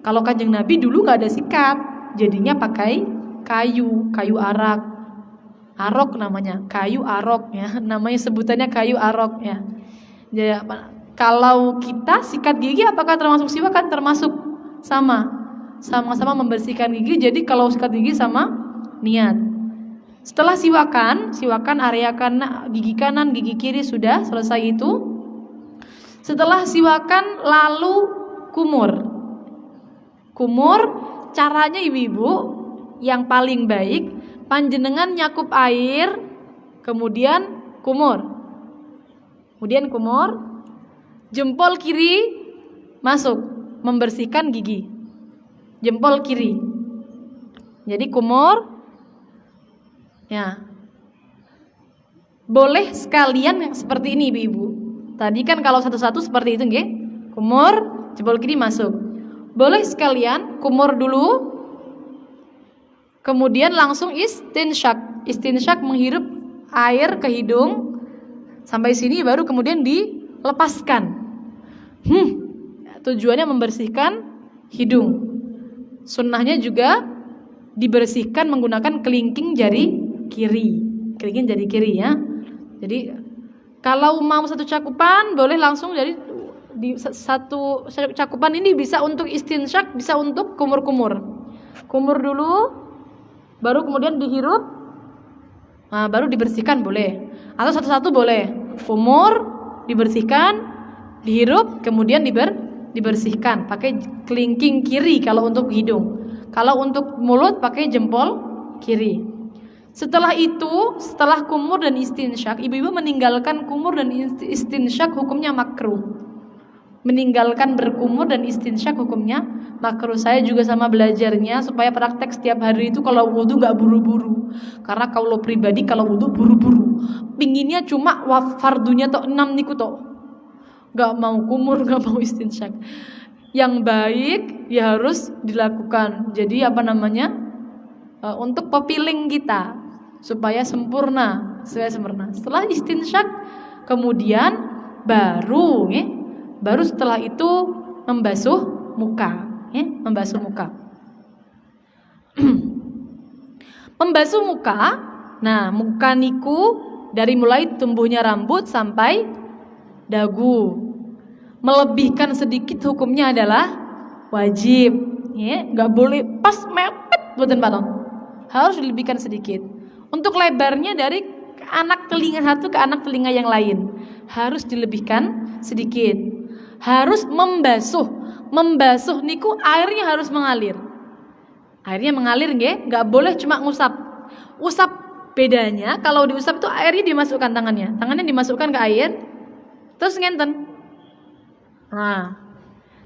kalau Kanjeng Nabi dulu gak ada sikat, jadinya pakai kayu arak. Arok namanya, kayu arok ya. Namanya sebutannya kayu arok ya. Jadi kalau kita sikat gigi apakah termasuk siwakan? Termasuk, sama-sama membersihkan gigi. Jadi kalau sikat gigi sama niat. Setelah siwakan area gigi kanan, gigi kiri sudah selesai itu. Setelah siwakan lalu kumur, caranya ibu-ibu yang paling baik, panjenengan nyakup air, kemudian kumur, jempol kiri masuk, membersihkan gigi, jempol kiri. Jadi kumur, ya, boleh sekalian yang seperti ini ibu-ibu. Tadi kan kalau satu-satu seperti itu nggih, kumur, jempol kiri masuk. Boleh sekalian kumur dulu, kemudian langsung istinsyak menghirup air ke hidung sampai sini baru kemudian dilepaskan. Tujuannya membersihkan hidung. Sunnahnya juga dibersihkan menggunakan kelingking jari kiri ya. Jadi kalau mau satu cakupan boleh langsung, jadi di satu cakupan ini bisa untuk istinsyak, bisa untuk kumur dulu, baru kemudian dihirup, baru dibersihkan boleh, atau satu-satu boleh. Kumur, dibersihkan, dihirup, kemudian dibersihkan pakai kelingking kiri kalau untuk hidung. Kalau untuk mulut pakai jempol kiri. Setelah itu, setelah kumur dan istinsyak, ibu-ibu meninggalkan kumur dan istinsyak hukumnya makruh. Meninggalkan berkumur dan istinsyak hukumnya makruh. Saya juga sama belajarnya supaya praktek setiap hari itu kalau wudu gak buru-buru. Karena kalau pribadi kalau wudu buru-buru, pinginnya cuma fardunya tok 6 niku tok. Gak mau kumur, gak mau istinsyak. Yang baik ya harus dilakukan. Jadi untuk pepiling kita supaya sempurna. Setelah istinsyak kemudian baru setelah itu membasuh muka. Membasuh muka. Nah, muka niku dari mulai tumbuhnya rambut sampai dagu. Melebihkan sedikit hukumnya adalah wajib. Nggak boleh pas mepet boten patong. Harus dilebihkan sedikit. Untuk lebarnya dari anak telinga satu ke anak telinga yang lain harus dilebihkan sedikit. Harus membasuh niku airnya harus mengalir. Airnya mengalir nggak boleh cuma ngusap. Usap bedanya kalau diusap itu airnya dimasukkan tangannya dimasukkan ke air, terus ngenten. Nah,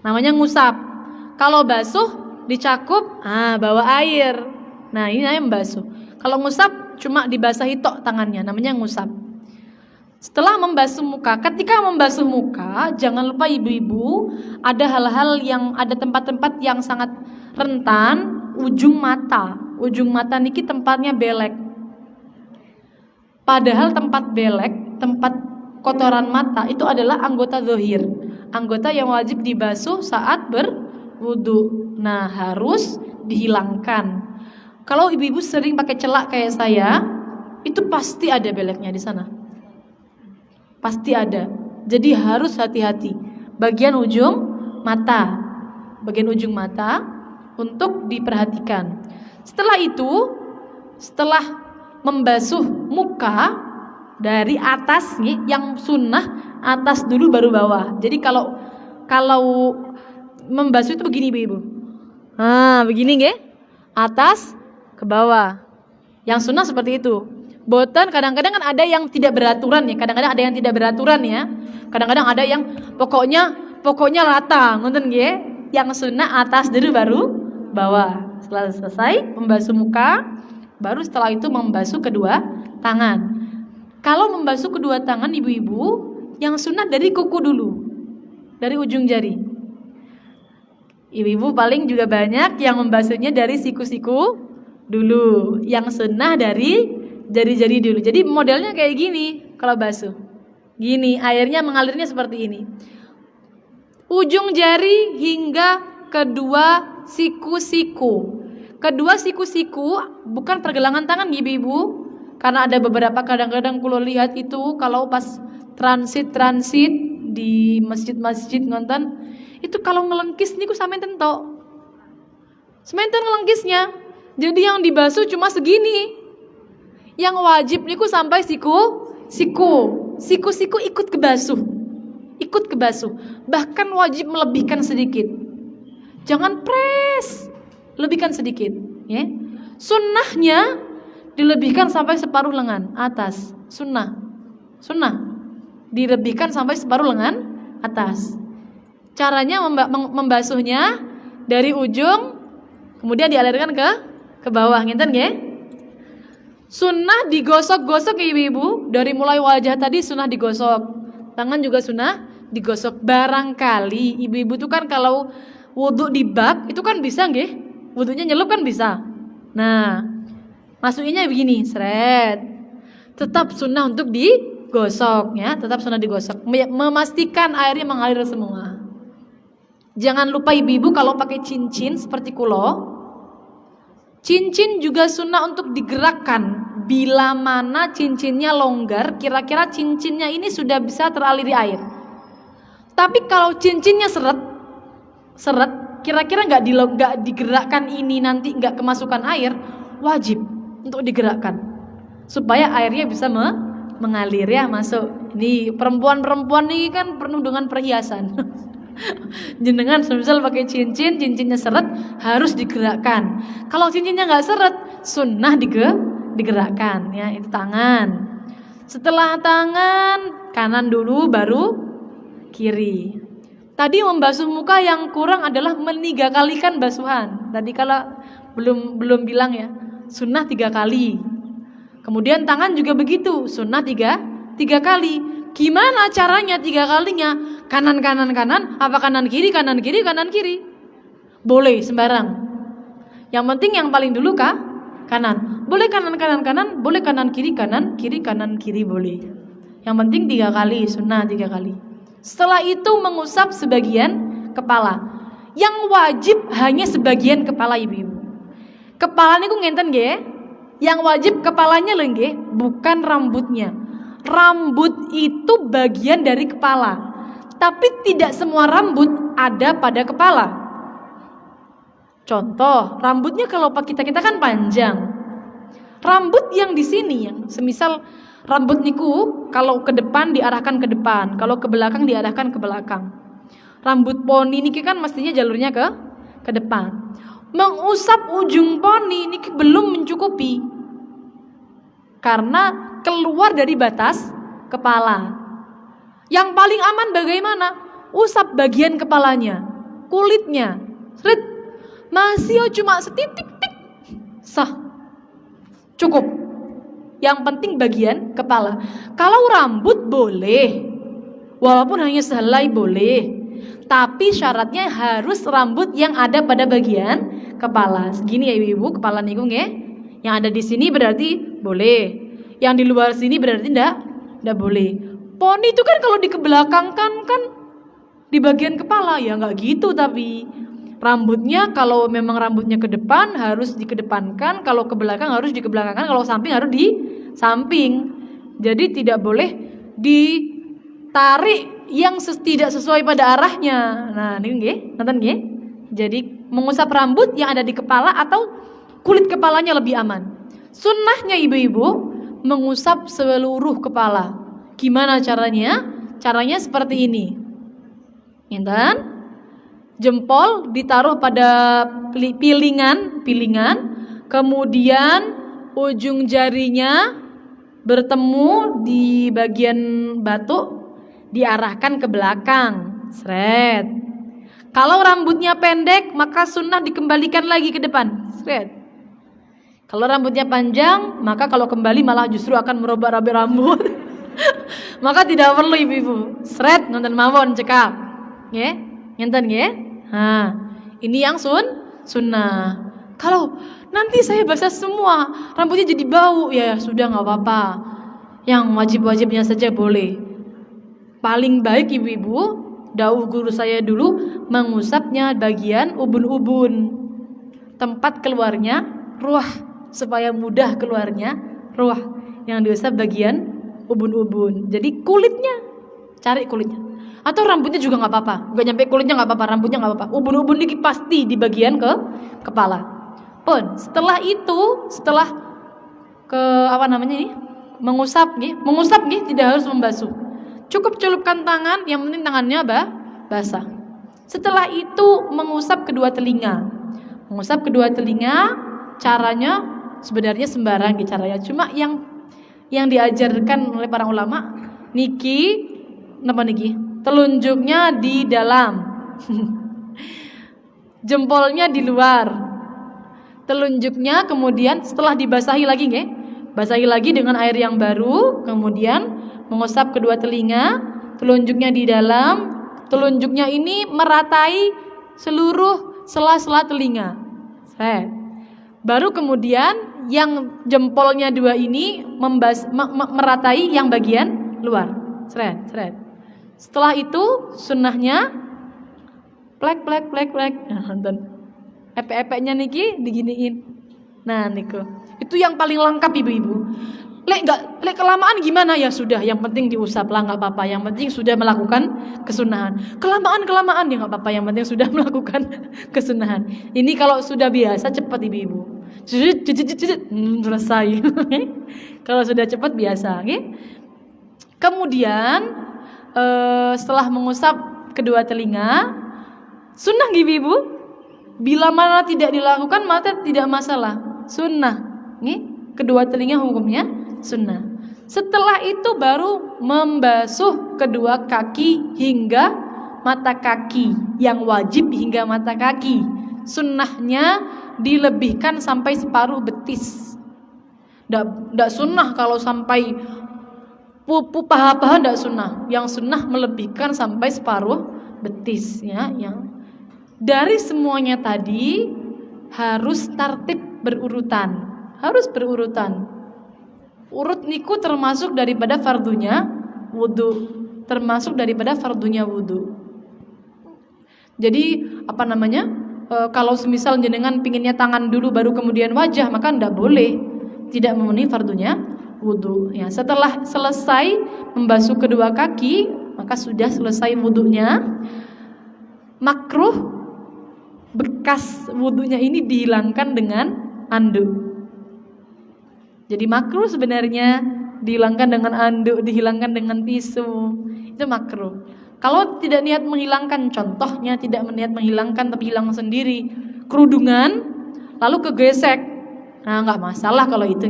namanya ngusap. Kalau basuh dicakup, bawa air. Nah, ini namanya membasuh. Kalau ngusap cuma dibasahi tok tangannya, namanya ngusap. Setelah membasuh muka, ketika membasuh muka, jangan lupa ibu-ibu, ada hal-hal yang ada tempat-tempat yang sangat rentan, ujung mata. Ujung mata niki tempatnya belek. Padahal tempat belek, tempat kotoran mata itu adalah anggota zahir. Anggota yang wajib dibasuh saat berwudu. Nah, harus dihilangkan. Kalau ibu-ibu sering pakai celak kayak saya, itu pasti ada beleknya di sana. Pasti ada. Jadi harus hati-hati. Bagian ujung mata. Bagian ujung mata untuk diperhatikan. Setelah itu, setelah membasuh muka dari atas nih, yang sunnah atas dulu baru bawah. Jadi kalau membasuh itu begini Ibu. Begini nggih. Atas ke bawah. Yang sunnah seperti itu. Boten kadang-kadang kan ada yang tidak beraturan ya. Kadang-kadang ada yang tidak beraturan ya. Kadang-kadang ada yang pokoknya rata, ngoten nggih. Yang sunnah atas dulu baru bawah. Setelah selesai membasuh muka, baru setelah itu membasuh kedua tangan. Kalau membasuh kedua tangan ibu-ibu, yang sunnah dari kuku dulu, dari ujung jari. Ibu-ibu paling juga banyak yang membasuhnya dari siku-siku dulu. Yang sunnah dari jari-jari dulu. Jadi modelnya kayak gini kalau basuh. Gini, airnya mengalirnya seperti ini. Ujung jari hingga kedua siku-siku. Kedua siku-siku bukan pergelangan tangan ibu-ibu. Karena ada beberapa kadang-kadang kulo lihat itu kalau pas transit di masjid-masjid ngonten, itu kalau ngelengkis niku samenten tok. Sementen ngelengkisnya. Jadi yang dibasuh cuma segini. Yang wajib niku sampai siku-siku ikut kebasuh. Ikut kebasuh. Bahkan wajib melebihkan sedikit. Jangan press. Lebihkan sedikit, ya. Sunnahnya dilebihkan sampai separuh lengan atas. Sunnah. Dilebihkan sampai separuh lengan atas. Caranya membasuhnya dari ujung kemudian dialirkan ke bawah, ngenten nggih? Sunnah digosok-gosok ibu-ibu, dari mulai wajah tadi sunnah digosok. Tangan juga sunnah digosok. Barangkali ibu-ibu tuh kan kalau wudu di bak itu kan bisa nggih? Wudunya nyelup kan bisa. Nah, masukinnya begini, seret. Tetap sunnah untuk digosok ya, tetap sunnah digosok. Memastikan airnya mengalir semua. Jangan lupa ibu-ibu kalau pakai cincin seperti kulo, cincin juga sunnah untuk digerakkan. Bila mana cincinnya longgar, kira-kira cincinnya ini sudah bisa teraliri air. Tapi kalau cincinnya seret, kira-kira nggak digerakkan ini nanti nggak kemasukan air, wajib untuk digerakkan supaya airnya bisa mengalir ya masuk. Ini perempuan nih kan penuh dengan perhiasan. Jenengan misal pakai cincinnya seret harus digerakkan. Kalau cincinnya nggak seret, sunnah digerakkan ya. Itu tangan. Setelah tangan kanan dulu baru kiri. Tadi membasuh muka yang kurang adalah meniga-kalikan basuhan. Tadi kalau belum bilang ya, sunnah 3 kali. Kemudian tangan juga begitu, sunnah 3 kali. Gimana caranya 3 kalinya? Kanan, apa kanan kiri? Boleh sembarang. Yang penting yang paling dulu kanan. Boleh kanan, boleh kanan kiri boleh. Yang penting 3 kali, sunnah 3 kali. Setelah itu mengusap sebagian kepala. Yang wajib hanya sebagian kepala ibu-ibu. Kepala niku ngenten nggih. Yang wajib kepalanya lho nggih, bukan rambutnya. Rambut itu bagian dari kepala. Tapi tidak semua rambut ada pada kepala. Contoh, rambutnya kalau kita kan panjang. Rambut yang di sini yang semisal rambut niku kalau ke depan diarahkan ke depan, kalau ke belakang diarahkan ke belakang. Rambut poni niki kan mestinya jalurnya ke depan. Mengusap ujung poni niki belum mencukupi. Karena keluar dari batas kepala. Yang paling aman bagaimana? Usap bagian kepalanya, kulitnya. Seret. Masih cuma setitik-tik. Sah. Cukup. Yang penting bagian kepala. Kalau rambut boleh, walaupun hanya sehelai boleh, tapi syaratnya harus rambut yang ada pada bagian kepala. Segini ya ibu-ibu, kepala niku nggih. Yang ada di sini berarti boleh. Yang di luar sini berarti ndak boleh. Poni itu kan kalau dikebelakangkan kan di bagian kepala ya nggak gitu, tapi rambutnya kalau memang rambutnya ke depan harus dikedepankan, kalau ke belakang harus dikebelakangkan, kalau samping harus di samping. Jadi tidak boleh tarik yang tidak sesuai pada arahnya. Nah, ini nggih, ngoten nggih. Jadi mengusap rambut yang ada di kepala atau kulit kepalanya lebih aman. Sunnahnya ibu-ibu mengusap seluruh kepala. Gimana caranya? Caranya seperti ini. Ngeten. Jempol ditaruh pada pilingan, kemudian ujung jarinya bertemu di bagian batuk, diarahkan ke belakang. Sret. Kalau rambutnya pendek, maka sunnah dikembalikan lagi ke depan. Sret. Kalau rambutnya panjang, maka kalau kembali malah justru akan merobak-robek rambut. Maka tidak perlu ibu-ibu. Sret nonton mawon cekap. Nggih, ngenten nggih? Nah, ini yang sunnah. Kalau nanti saya basah semua, rambutnya jadi bau, ya sudah nggak apa-apa. Yang wajib-wajibnya saja boleh. Paling baik ibu-ibu, dawuh guru saya dulu, mengusapnya bagian ubun-ubun, tempat keluarnya ruah, supaya mudah keluarnya ruah. Yang diusap bagian ubun-ubun. Jadi kulitnya, cari kulitnya. Atau rambutnya juga nggak apa-apa, nggak nyampe kulitnya nggak apa-apa, rambutnya nggak apa-apa. Ubun-ubun ini pasti di bagian ke kepala. Pun setelah itu, setelah ke apa namanya ini, mengusap nih, tidak harus membasuh. Cukup celupkan tangan, yang penting tangannya basah. Setelah itu mengusap kedua telinga. Mengusap kedua telinga, caranya sebenarnya sembarang caranya. Cuma yang diajarkan oleh para ulama niki, napa niki? Telunjuknya di dalam, jempolnya di luar. Telunjuknya kemudian setelah dibasahi lagi, basahi lagi dengan air yang baru, kemudian mengusap kedua telinga, telunjuknya di dalam, telunjuknya ini meratai seluruh sela-sela telinga. Baru kemudian yang jempolnya dua ini meratai yang bagian luar. Seret. Setelah itu sunnahnya plek. Nah, nonton. Epek-epeknya niki diginiin. Nah, niku. Itu yang paling lengkap ibu-ibu. Lek kelamaan gimana? Ya sudah, yang penting diusap lah, nggak apa-apa. Yang penting sudah melakukan kesunahan. Kelamaan ya nggak apa-apa. Yang penting sudah melakukan kesunahan. Ini kalau sudah biasa cepat ibu-ibu. Selesai. Kalau sudah cepat biasa, Kemudian setelah mengusap kedua telinga, sunnah ibu-ibu. Bila mana tidak dilakukan maka tidak masalah. Sunnah. Kedua telinga hukumnya sunnah. Setelah itu baru membasuh kedua kaki hingga mata kaki. Yang wajib hingga mata kaki. Sunnahnya dilebihkan sampai separuh betis. Tidak sunnah kalau sampai paha-paha, tidak sunnah. Yang sunnah melebihkan sampai separuh betis, ya. Yang dari semuanya tadi harus tertib berurutan. Harus berurutan. Urut niku termasuk daripada fardunya wudu. Termasuk daripada fardunya wudu. Jadi apa namanya? Kalau semisal jenengan pinginnya tangan dulu baru kemudian wajah, maka tidak boleh. Tidak memenuhi fardunya wudu. Ya, setelah selesai membasuh kedua kaki, maka sudah selesai wudunya. Makruh bekas wudunya ini dihilangkan dengan anduk. Jadi makruh sebenarnya dihilangkan dengan anduk, dihilangkan dengan tisu. Itu makruh. Kalau tidak niat menghilangkan, contohnya tidak niat menghilangkan tapi hilang sendiri, kerudungan lalu kegesek, nah nggak masalah kalau itu,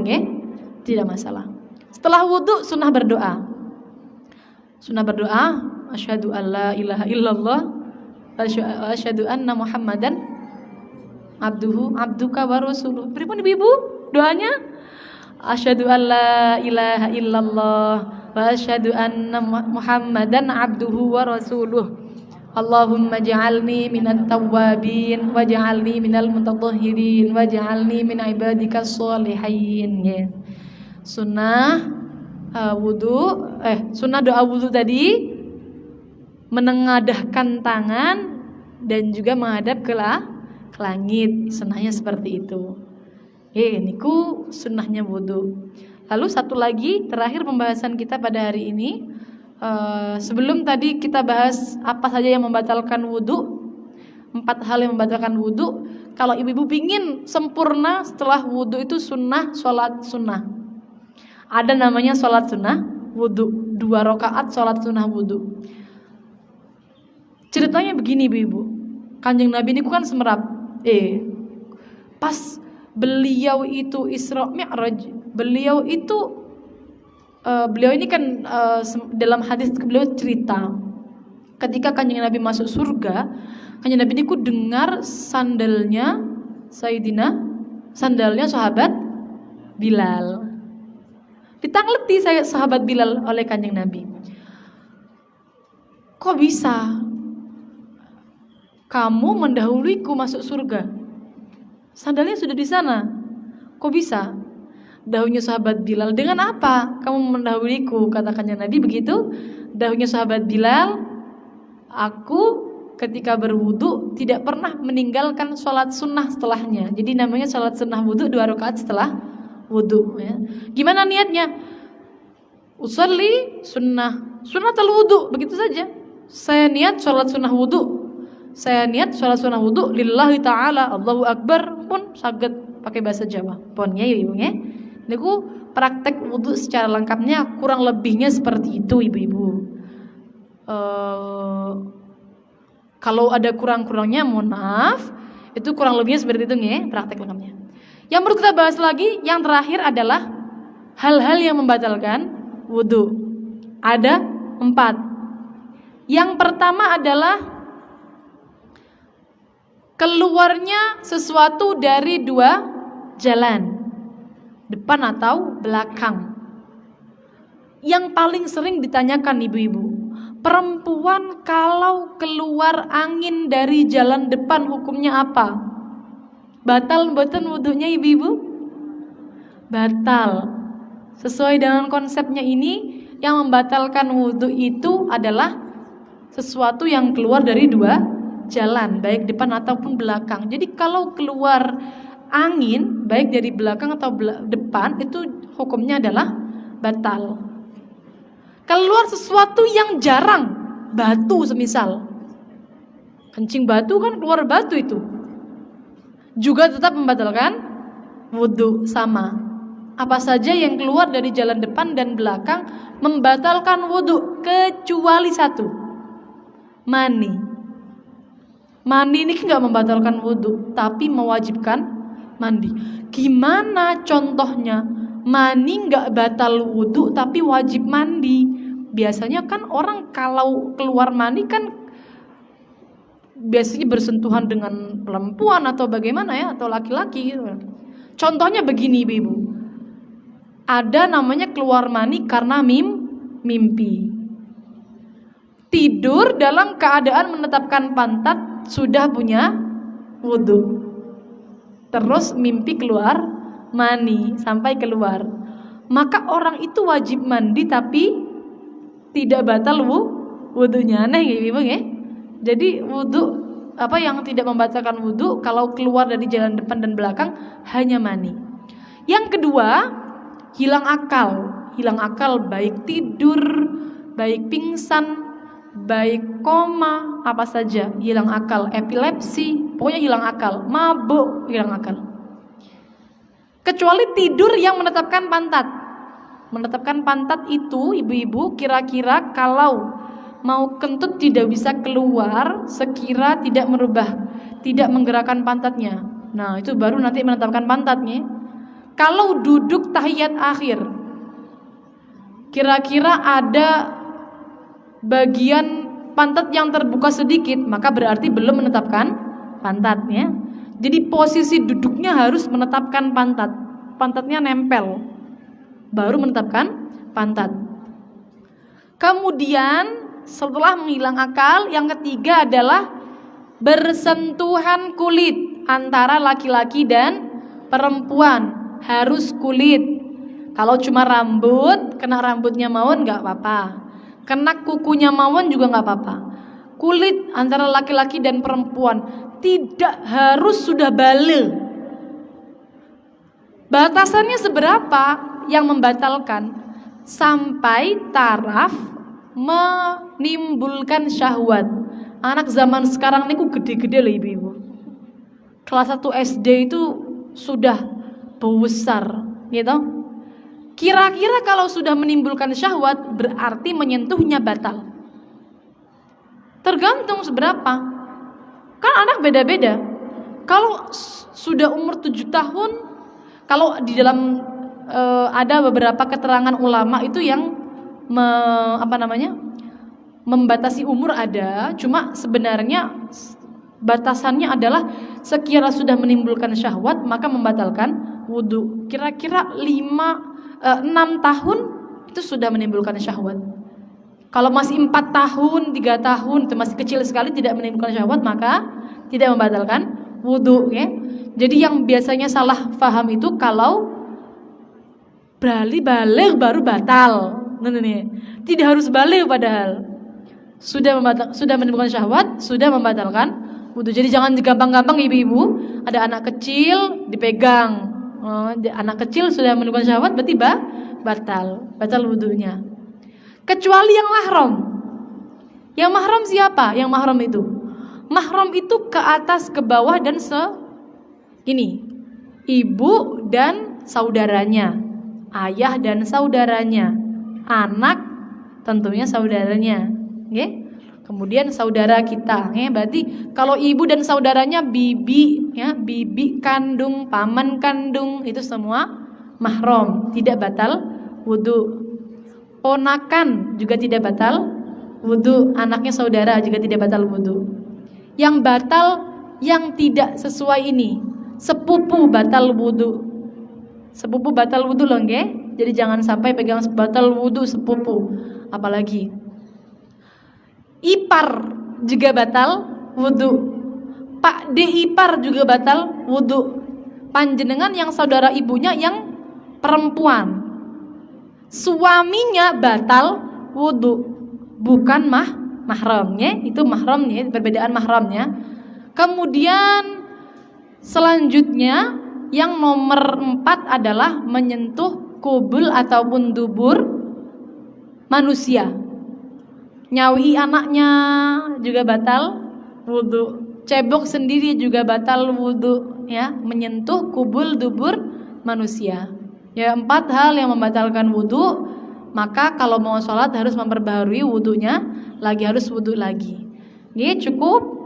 tidak masalah. Setelah wudu sunnah berdoa. Asyhadu alla ilaha illallah wa asyhadu anna Muhammadan abduka wa rasuluh. Pripun ibu doanya? Asyhadu alla ilaha illallah wa asyhadu anna Muhammadan abduhu wa rasuluh. Allahumma ja'alni minat tawwabin waj'alni minal mutatahhirin waj'alni min ibadikas sholihin. Sunnah sunnah doa wudu tadi menengadahkan tangan dan juga menghadap ke langit. Sunnahnya seperti itu. Niku sunnahnya wudu. Lalu satu lagi terakhir pembahasan kita pada hari ini, Sebelum tadi kita bahas apa saja yang membatalkan wudhu, 4 hal yang membatalkan wudhu. Kalau ibu-ibu pingin sempurna setelah wudhu itu sunnah, sholat sunnah. Ada namanya sholat sunnah wudhu, 2 rakaat sholat sunnah wudhu. Ceritanya begini ibu-ibu, Kanjeng Nabi ini kan semerap. Pas beliau itu Isra Mi'raj, beliau ini kan dalam hadis beliau cerita ketika Kanjeng Nabi masuk surga, Kanjeng Nabi ini ku dengar sandalnya sahabat Bilal. Ditangleti saya sahabat Bilal oleh Kanjeng Nabi. Kok bisa kamu mendahuluiku masuk surga? Sandalnya sudah di sana. Kok bisa? Dahunya sahabat Bilal. Dengan apa kamu mendahuliku? Kata Kanjeng Nabi begitu. Dahunya sahabat Bilal, aku ketika berwudu tidak pernah meninggalkan sholat sunnah setelahnya. Jadi namanya sholat sunnah wudu 2 rakaat setelah wudu. Ya. Gimana niatnya? Usolli sunnatul wudu, begitu saja. Saya niat sholat sunnah wudu. Saya niat sholat sunnah wudu lillahi ta'ala, Allahu Akbar pun saged pakai bahasa Jawa. Pon ya ibu ya. Niku praktek wudu secara lengkapnya kurang lebihnya seperti itu ibu-ibu. Kalau ada kurang-kurangnya mohon maaf. Itu kurang lebihnya seperti itu ya, praktek lengkapnya. Yang perlu kita bahas lagi, yang terakhir adalah hal-hal yang membatalkan wudu. Ada 4. Yang pertama adalah keluarnya sesuatu dari 2 jalan, depan atau belakang. Yang paling sering ditanyakan ibu-ibu, perempuan kalau keluar angin dari jalan depan hukumnya apa? Batal mboten wudunya ibu-ibu? Batal. Sesuai dengan konsepnya ini, yang membatalkan wudu itu adalah sesuatu yang keluar dari 2 jalan, baik depan ataupun belakang. Jadi kalau keluar angin baik dari belakang atau depan, itu hukumnya adalah batal. Keluar sesuatu yang jarang, batu semisal, kencing batu kan keluar batu, itu juga tetap membatalkan wudu. Sama, apa saja yang keluar dari jalan depan dan belakang membatalkan wudu, kecuali 1, mani. Mandi ini nggak membatalkan wudhu, tapi mewajibkan mandi. Gimana contohnya? Mandi nggak batal wudhu, tapi wajib mandi. Biasanya kan orang kalau keluar mandi kan biasanya bersentuhan dengan perempuan atau bagaimana ya, atau laki-laki gitu. Contohnya begini ibu-ibu, ada namanya keluar mani karena mimpi. Tidur dalam keadaan menetapkan pantat sudah punya wudhu, terus mimpi keluar mani sampai keluar, maka orang itu wajib mandi tapi tidak batal wudhunya. Aneh ya ibu ya. Jadi wudhu apa yang tidak membatalkan wudhu kalau keluar dari jalan depan dan belakang hanya mani. Yang kedua, hilang akal baik tidur, baik pingsan, baik koma, apa saja, hilang akal, epilepsi, pokoknya hilang akal, mabuk, hilang akal. Kecuali tidur yang menetapkan pantat. Menetapkan pantat itu ibu-ibu kira-kira kalau mau kentut tidak bisa keluar sekira tidak menggerakkan pantatnya. Nah, itu baru nanti menetapkan pantatnya. Kalau duduk tahiyat akhir, kira-kira ada bagian pantat yang terbuka sedikit, maka berarti belum menetapkan pantatnya. Jadi posisi duduknya harus menetapkan pantatnya nempel, baru menetapkan pantat. Kemudian setelah menghilang akal, yang ketiga adalah bersentuhan kulit antara laki-laki dan perempuan, harus kulit. Kalau cuma rambut, kena rambutnya mawon nggak apa-apa, kena kukunya mawon juga nggak apa-apa. Kulit antara laki-laki dan perempuan tidak harus sudah balik. Batasannya seberapa yang membatalkan? Sampai taraf menimbulkan syahwat. Anak zaman sekarang niku gede-gede loh ibu-ibu. Kelas 1 SD itu sudah besar, gitu. Kira-kira kalau sudah menimbulkan syahwat berarti menyentuhnya batal. Tergantung seberapa. Kan anak beda-beda. Kalau sudah umur 7 tahun, kalau di dalam ada beberapa keterangan ulama itu yang membatasi umur ada, cuma sebenarnya batasannya adalah sekiranya sudah menimbulkan syahwat maka membatalkan wudu. Kira-kira 6 tahun itu sudah menimbulkan syahwat. Kalau masih 4 tahun, 3 tahun itu masih kecil sekali tidak menimbulkan syahwat maka tidak membatalkan wudu, ya. Jadi yang biasanya salah paham itu kalau balik baru batal. Tidak harus balik padahal sudah menimbulkan syahwat, sudah membatalkan wudu. Jadi jangan gampang-gampang ibu-ibu, ada anak kecil dipegang. Anak kecil sudah menimbulkan syahwat berarti batal wudunya. Kecuali yang mahram. Yang mahram siapa? Yang mahram itu. Mahram itu ke atas, ke bawah dan ini. Ibu dan saudaranya, ayah dan saudaranya, anak tentunya saudaranya, okay? Kemudian saudara kita, okay? Berarti kalau ibu dan saudaranya bibi, ya, bibi kandung, paman kandung itu semua mahram, tidak batal wudu. Ponakan juga tidak batal wudu, anaknya saudara juga tidak batal wudu. Yang batal yang tidak sesuai ini, sepupu batal wudu. Sepupu batal wudu loh, nggih. Jadi jangan sampai pegang batal wudu sepupu, apalagi ipar juga batal wudu. Pak de ipar juga batal wudu. Panjenengan yang saudara ibunya yang perempuan, suaminya batal wudu, bukan mahramnya. Itu mahramnya, perbedaan mahramnya. Kemudian selanjutnya yang nomor 4 adalah menyentuh kubul ataupun dubur manusia. Nyawi anaknya juga batal wudu. Cebok sendiri juga batal wudu, ya, menyentuh kubul dubur manusia. Ya, 4 hal yang membatalkan wudu. Maka kalau mau sholat harus memperbaharui wudunya, harus wudu lagi. Ini cukup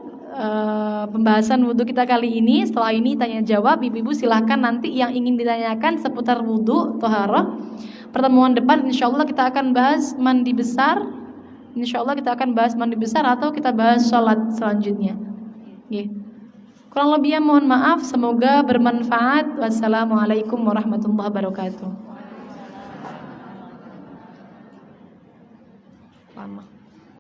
pembahasan wudu kita kali ini. Setelah ini tanya jawab, ibu-ibu silahkan nanti yang ingin ditanyakan seputar wudu, toharoh. Pertemuan depan insyaallah kita akan bahas mandi besar. Insyaallah kita akan bahas mandi besar atau kita bahas sholat selanjutnya. Kurang lebihnya mohon maaf, semoga bermanfaat. Wassalamualaikum warahmatullahi wabarakatuh. Lama.